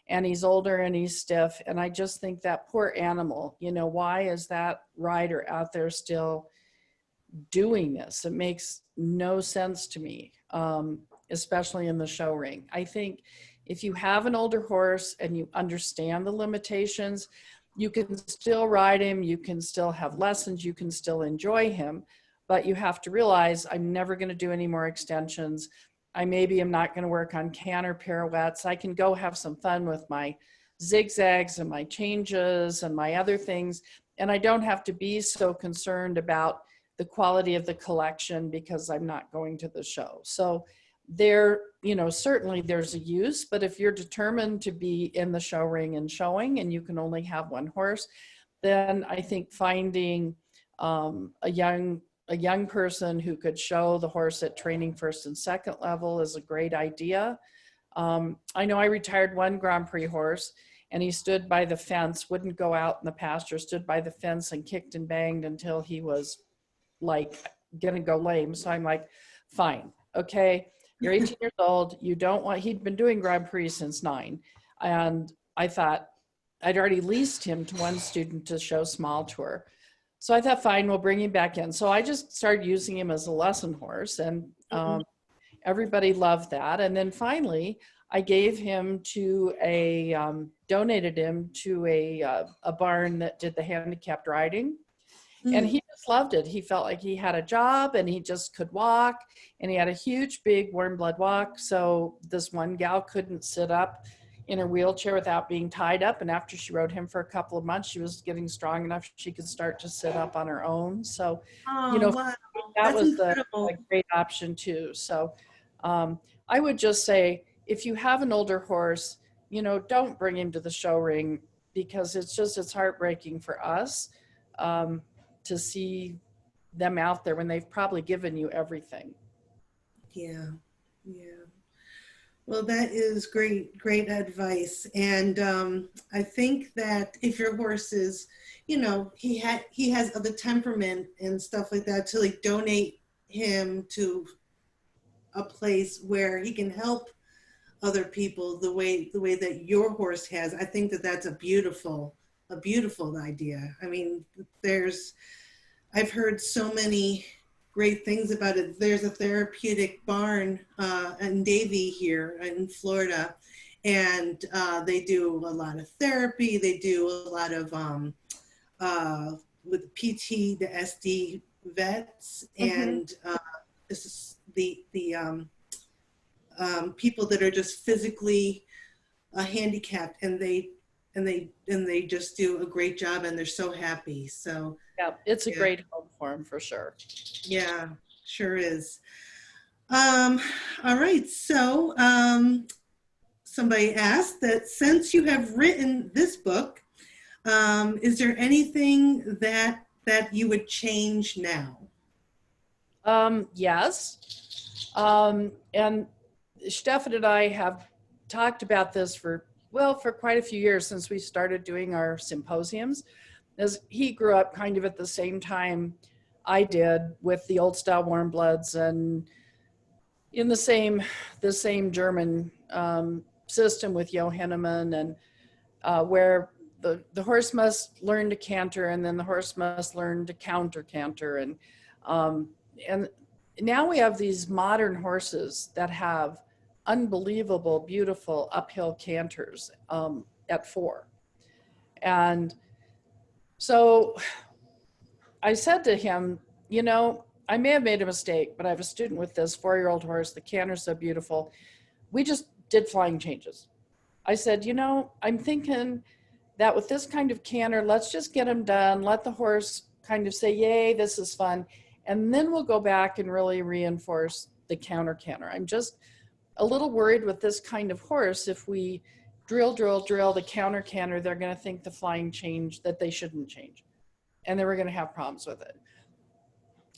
and he's older and he's stiff. And I just think that poor animal, you know, why is that rider out there still doing this? It makes no sense to me, especially in the show ring. I think if you have an older horse and you understand the limitations, you can still ride him, you can still have lessons, you can still enjoy him, but you have to realize I'm never going to do any more extensions. I maybe am not going to work on canter pirouettes. I can go have some fun with my zigzags and my changes and my other things. And I don't have to be so concerned about the quality of the collection because I'm not going to the show. So there, you know, certainly there's a use, but if you're determined to be in the show ring and showing and you can only have one horse, then I think finding a young person who could show the horse at training first and second level is a great idea. I know I retired one Grand Prix horse and he stood by the fence, wouldn't go out in the pasture, stood by the fence and kicked and banged until he was like gonna go lame. So I'm like, fine, okay, you're 18 years old, you don't want, he'd been doing Grand Prix since 9. And I thought, I'd already leased him to one student to show small tour. So I thought, fine, we'll bring him back in. So I just started using him as a lesson horse, and everybody loved that. And then finally, I gave him to donated him to a barn that did the handicapped riding. And he just loved it. He felt like he had a job and he just could walk, and he had a huge, big warm blood walk. So this one gal couldn't sit up in her wheelchair without being tied up. And after she rode him for a couple of months, she was getting strong enough she could start to sit up on her own. So, you know, wow. that That's was a great option too. So I would just say, if you have an older horse, you know, don't bring him to the show ring, because it's heartbreaking for us to see them out there when they've probably given you everything. Yeah, yeah. Well, that is great advice. And I think that if your horse is, you know, he has the temperament and stuff like that, to like donate him to a place where he can help other people the way that your horse has. I think that that's a beautiful idea. I mean, I've heard so many great things about it. There's a therapeutic barn in Davie here in Florida, and they do a lot of therapy. They do a lot of with PT, the SD vets, and this is the people that are just physically handicapped, and they just do a great job, and they're so happy. So yeah, it's a great home for him for sure. Yeah, sure is. All right, so somebody asked that since you have written this book, is there anything that you would change now? Yes. And Stefan and I have talked about this for quite a few years, since we started doing our symposiums, as he grew up kind of at the same time I did with the old style warm bloods, and in the same German system with Johannemann, and where the horse must learn to canter, and then the horse must learn to counter canter, and now we have these modern horses that have unbelievable, beautiful uphill canters at 4. And so I said to him, you know, I may have made a mistake, but I have a student with this 4-year-old horse. The canter's so beautiful. We just did flying changes. I said, you know, I'm thinking that with this kind of canter, let's just get him done. Let the horse kind of say, yay, this is fun. And then we'll go back and really reinforce the counter canter. I'm just a little worried with this kind of horse. If we drill the counter canter, they're going to think the flying change that they shouldn't change. And then we're going to have problems with it.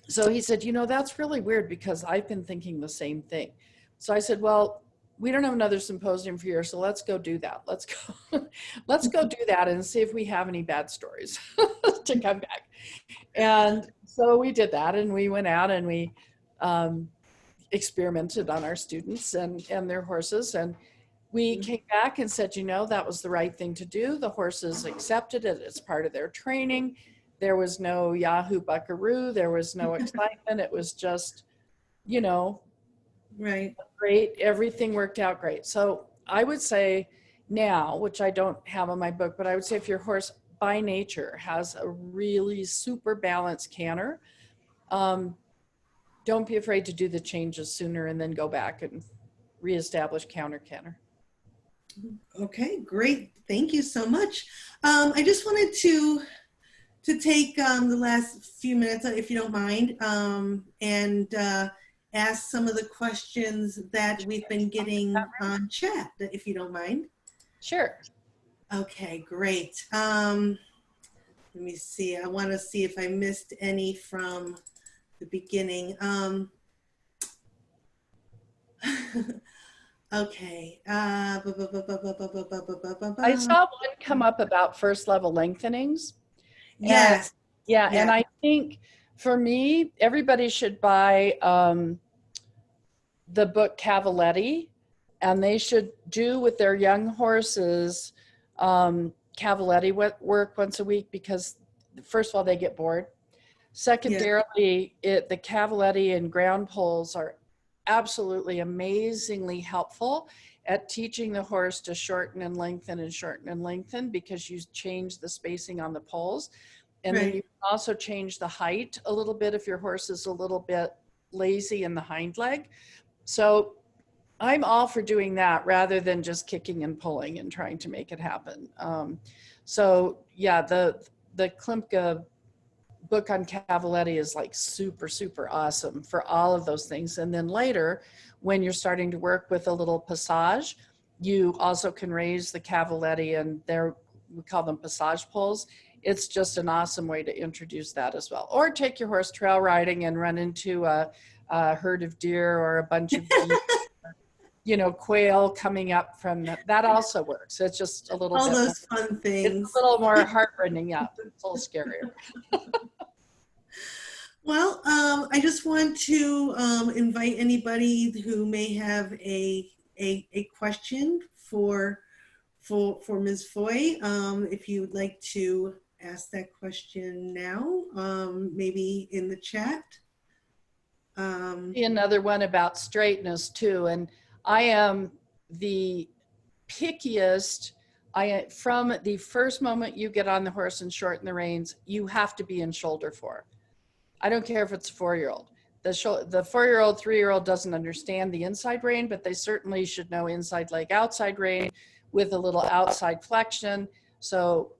So he said, you know, that's really weird because I've been thinking the same thing. So I said, well, we don't have another symposium for you, so let's go do that. Let's go do that and see if we have any bad stories to come back. And so we did that, and we went out and we experimented on our students and their horses. And we came back and said, you know, that was the right thing to do. The horses accepted it as part of their training. There was no Yahoo buckaroo. There was no excitement. It was just, you know, Right. great. Everything worked out great. So I would say now, which I don't have on my book, but I would say if your horse by nature has a really super balanced canter, don't be afraid to do the changes sooner and then go back and reestablish counter canter. Okay, great. Thank you so much. I just wanted to take the last few minutes, if you don't mind, and ask some of the questions that we've been getting on chat, if you don't mind. Sure. Okay, great. Let me see. I want to see if I missed any from the beginning. Okay. I saw one come up about first level lengthenings. Yes. Yeah, and I think for me, everybody should buy the book Cavaletti, and they should do with their young horses Cavaletti work once a week, because first of all, they get bored. Secondarily, the Cavaletti and ground poles are absolutely amazingly helpful at teaching the horse to shorten and lengthen, because you change the spacing on the poles. And then you can also change the height a little bit if your horse is a little bit lazy in the hind leg. So I'm all for doing that rather than just kicking and pulling and trying to make it happen. So yeah, the Klimke book on Cavaletti is like super, super awesome for all of those things. And then later, when you're starting to work with a little passage, you also can raise the Cavaletti, and we call them passage poles. It's just an awesome way to introduce that as well. Or take your horse trail riding and run into a herd of deer or a bunch of you know, quail coming up from that also works. It's just a little all bit those fun things. It's a little more heartrending. Yeah, it's a little scarier. Well, I just want to invite anybody who may have a question for Ms. Foy. If you would like to ask that question now, maybe in the chat. Another one about straightness too, and I am the pickiest. From the first moment you get on the horse and shorten the reins, you have to be in shoulder fore. I don't care if it's a 4-year-old. The 4-year-old, 3-year-old doesn't understand the inside rein, but they certainly should know inside leg, outside rein with a little outside flexion. So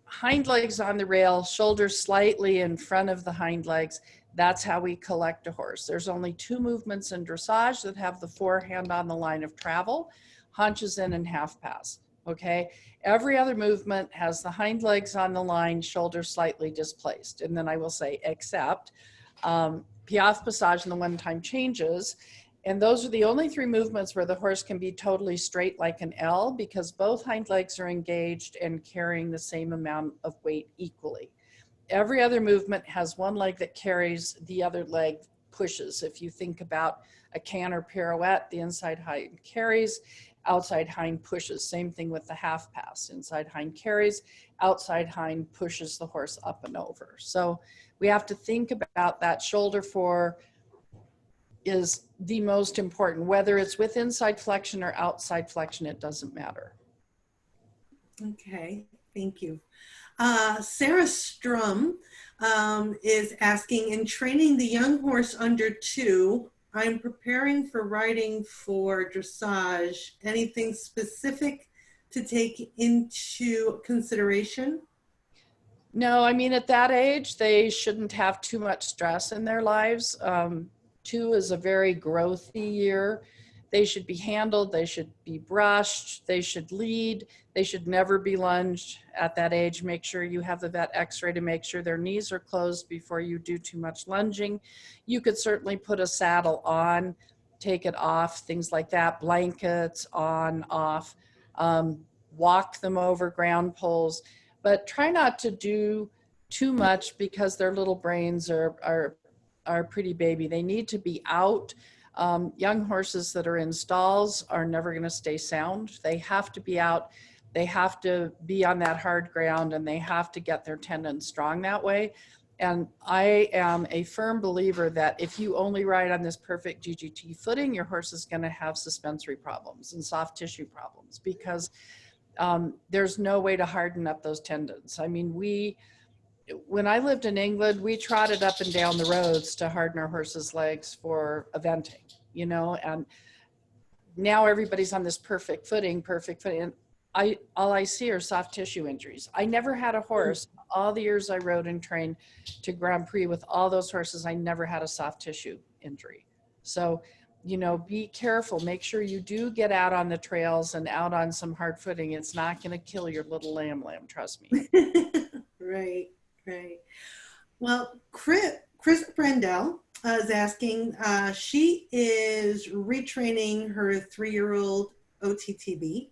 hind legs on the rail, shoulders slightly in front of the hind legs. That's how we collect a horse. There's only 2 movements in dressage that have the forehand on the line of travel: haunches in and half pass. Okay, every other movement has the hind legs on the line, shoulders slightly displaced. And then I will say, except piaffe, passage, and the one-time changes. And those are the only 3 movements where the horse can be totally straight like an L, because both hind legs are engaged and carrying the same amount of weight equally. Every other movement has one leg that carries, the other leg pushes. If you think about a canter pirouette, the inside hind carries, outside hind pushes. Same thing with the half pass. Inside hind carries, outside hind pushes the horse up and over. So we have to think about that. Shoulder fore is the most important. Whether it's with inside flexion or outside flexion, it doesn't matter. Okay, thank you. Sarah Strum is asking, in training the young horse under 2, I'm preparing for riding for dressage. Anything specific to take into consideration? No, I mean, at that age, they shouldn't have too much stress in their lives. 2 is a very growthy year. They should be handled, they should be brushed, they should lead, they should never be lunged at that age. Make sure you have the vet x-ray to make sure their knees are closed before you do too much lunging. You could certainly put a saddle on, take it off, things like that, blankets on, off, walk them over ground poles, but try not to do too much because their little brains are pretty baby. They need to be out. Young horses that are in stalls are never going to stay sound. They have to be out. They have to be on that hard ground, and they have to get their tendons strong that way. And I am a firm believer that if you only ride on this perfect GGT footing, your horse is going to have suspensory problems and soft tissue problems because there's no way to harden up those tendons. I mean, when I lived in England, we trotted up and down the roads to harden our horses' legs for eventing, you know, and now everybody's on this perfect footing. And all I see are soft tissue injuries. I never had a horse, all the years I rode and trained to Grand Prix with all those horses, I never had a soft tissue injury. So, you know, be careful, make sure you do get out on the trails and out on some hard footing. It's not going to kill your little lamb, trust me. Right. Right. Well, Chris Brendel is asking, she is retraining her 3-year-old OTTB.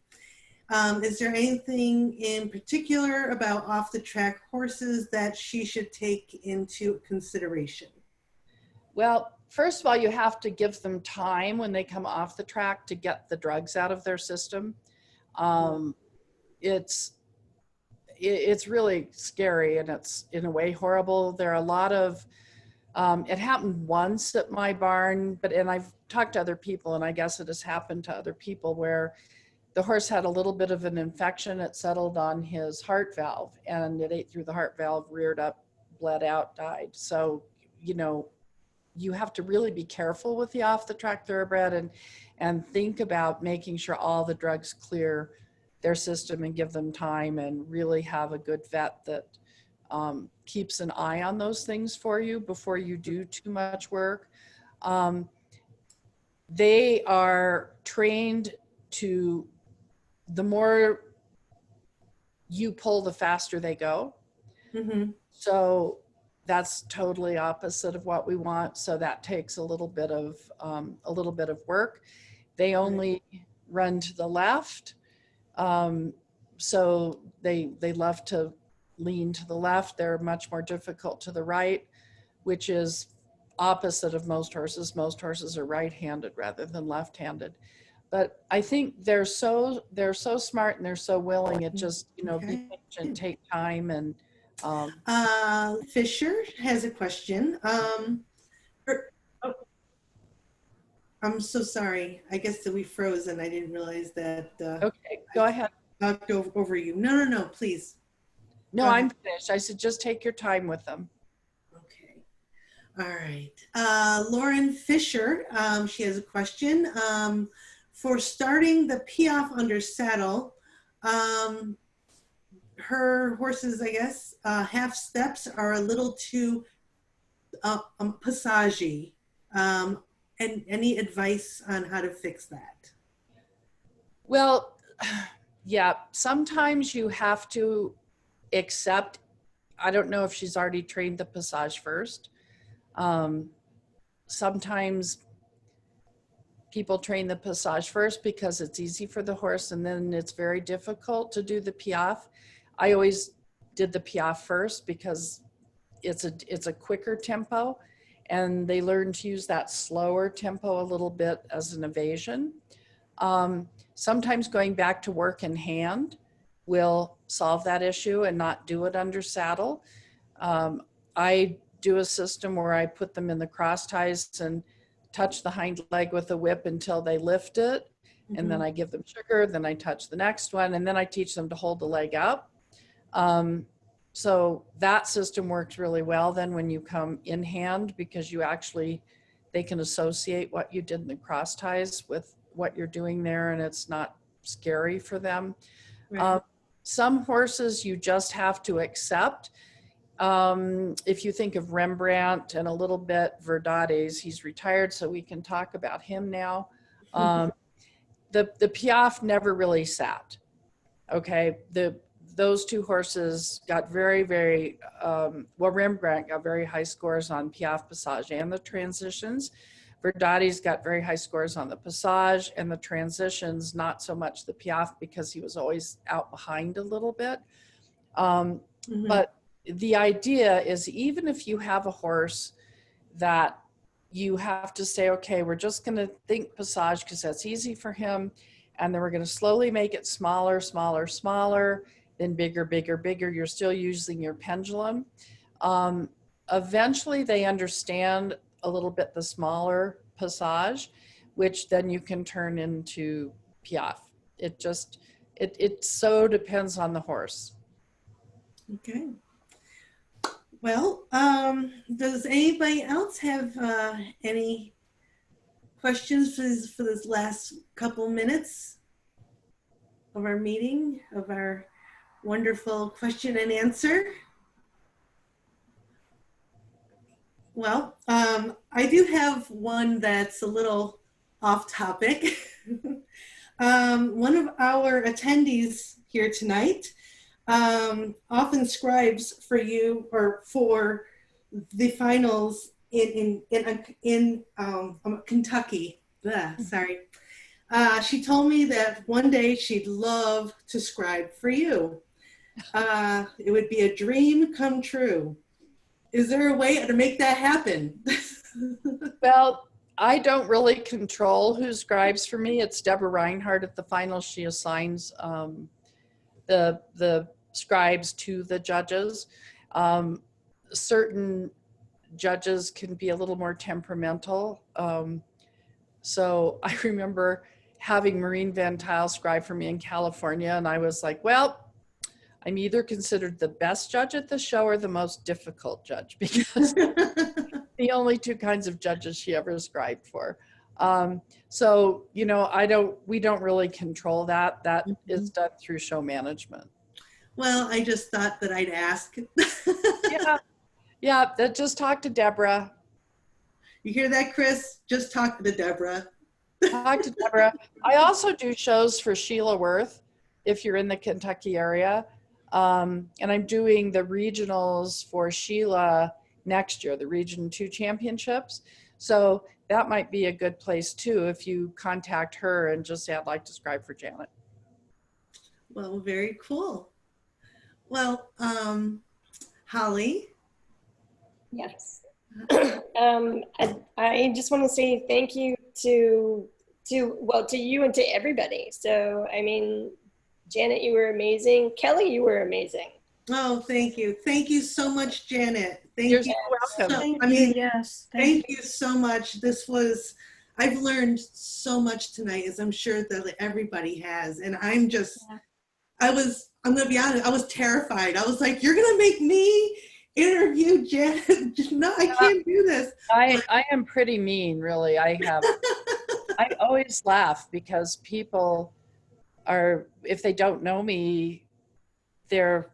Is there anything in particular about off the track horses that she should take into consideration? Well, first of all, you have to give them time when they come off the track to get the drugs out of their system. It's really scary, and it's in a way horrible. There are a lot of, it happened once at my barn, and I've talked to other people, and I guess it has happened to other people where the horse had a little bit of an infection. It settled on his heart valve, and it ate through the heart valve, reared up, bled out, died. So, you know, you have to really be careful with the off the track thoroughbred and think about making sure all the drugs clear their system and give them time, and really have a good vet that keeps an eye on those things for you before you do too much work. They are trained to, the more you pull, the faster they go. Mm-hmm. So that's totally opposite of what we want. So that takes a little bit of work. They only run to the left. So they love to lean to the left. They're much more difficult to the right, which is opposite of most horses. Most horses are right-handed rather than left-handed. But I think they're so smart and they're so willing. It just, you know, be patient, take time. And Fisher has a question. I'm so sorry. I guess that we froze and I didn't realize that. Okay, go ahead. Knocked over you. No, please. No, I'm finished. I said just take your time with them. Okay. All right. Lauren Fisher, she has a question. For starting the Piaffe under saddle, her horses, I guess, half steps are a little too passagey. And any advice on how to fix that? Well, yeah, sometimes you have to accept, I don't know if she's already trained the passage first. Sometimes people train the passage first because it's easy for the horse, and then it's very difficult to do the Piaffe. I always did the Piaffe first because it's a quicker tempo, and they learn to use that slower tempo a little bit as an evasion. Sometimes going back to work in hand will solve that issue and not do it under saddle. I do a system where I put them in the cross ties and touch the hind leg with a whip until they lift it. Mm-hmm. And then I give them sugar, then I touch the next one, and then I teach them to hold the leg up. So that system works really well then when you come in hand, because they can associate what you did in the cross ties with what you're doing there, and it's not scary for them. Right. Some horses you just have to accept. If you think of Rembrandt and a little bit Verdades, he's retired, so we can talk about him now. The Piaf never really sat. Okay, those two horses got very, very, well, Rembrandt got very high scores on Piaf, Passage, and the transitions. Verdades got very high scores on the Passage and the transitions, not so much the Piaf because he was always out behind a little bit. But the idea is, even if you have a horse that you have to say, okay, we're just going to think Passage because that's easy for him, and then we're going to slowly make it smaller, smaller, smaller, then bigger, bigger, bigger. You're still using your pendulum. Eventually they understand a little bit the smaller Passage, which then you can turn into Piaf. It just, it so depends on the horse. Okay. Well, does anybody else have any questions for this last couple minutes of our meeting, of our wonderful question and answer? Well, I do have one that's a little off topic. One of our attendees here tonight often scribes for you or for the finals in Kentucky. Sorry. She told me that one day she'd love to scribe for you. It would be a dream come true. Is there a way to make that happen? Well, I don't really control who scribes for me. It's Deborah Reinhardt at the finals. She assigns the scribes to the judges. Certain judges can be a little more temperamental. So I remember having Maureen Van Tile scribe for me in California, and I was like, well, I'm either considered the best judge at the show or the most difficult judge, because the only two kinds of judges she ever scribed for. So, you know, we don't really control that. That is done through show management. Well, I just thought that I'd ask. Yeah, just talk to Deborah. You hear that, Chris? Just talk to Deborah. Talk to Deborah. I also do shows for Sheila Worth, if you're in the Kentucky area. And I'm doing the regionals for Sheila next year, the Region 2 championships. So that might be a good place too, if you contact her and just say, I'd like to scribe for Janet. Well, very cool. Well, Holly. Yes. I just want to say thank you to you and to everybody. So, I mean, Janet, you were amazing. Kelly, you were amazing. Oh, thank you. Thank you so much, Janet. You're so welcome. Yes. Thank you so much. I've learned so much tonight, as I'm sure that everybody has. And I'm going to be honest, I was terrified. I was like, you're going to make me interview Janet? No, I can't do this. I am pretty mean, really. I always laugh because people are, if they don't know me, they're,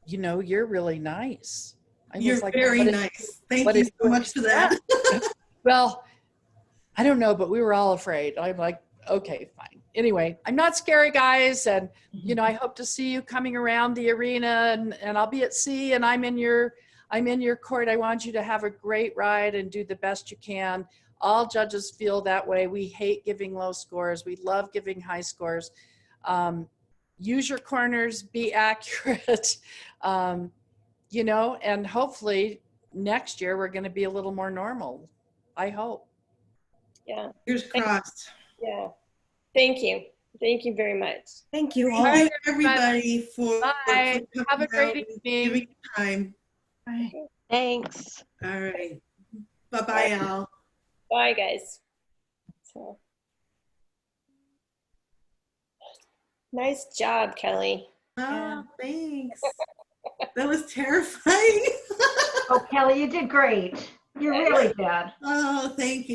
you know, you're really nice. You're like, very nice. Thank you so much for that. Well, I don't know, but we were all afraid. I'm like, okay, fine. Anyway, I'm not scary, guys. And, you know, I hope to see you coming around the arena, and I'll be at sea, and I'm in your court. I want you to have a great ride and do the best you can. All judges feel that way. We hate giving low scores. We love giving high scores. Use your corners, be accurate, you know, and hopefully next year we're going to be a little more normal. I hope. Yeah. Fingers crossed. Yeah. Thank you. Thank you very much. Thank you all. Thank you, everybody, for have a great evening. Giving time. Bye. Thanks. All right. Bye-bye, y'all. Bye, guys. So. Nice job, Kelly. Oh, thanks. That was terrifying. Oh, Kelly, you did great. You really did. Oh, thank you.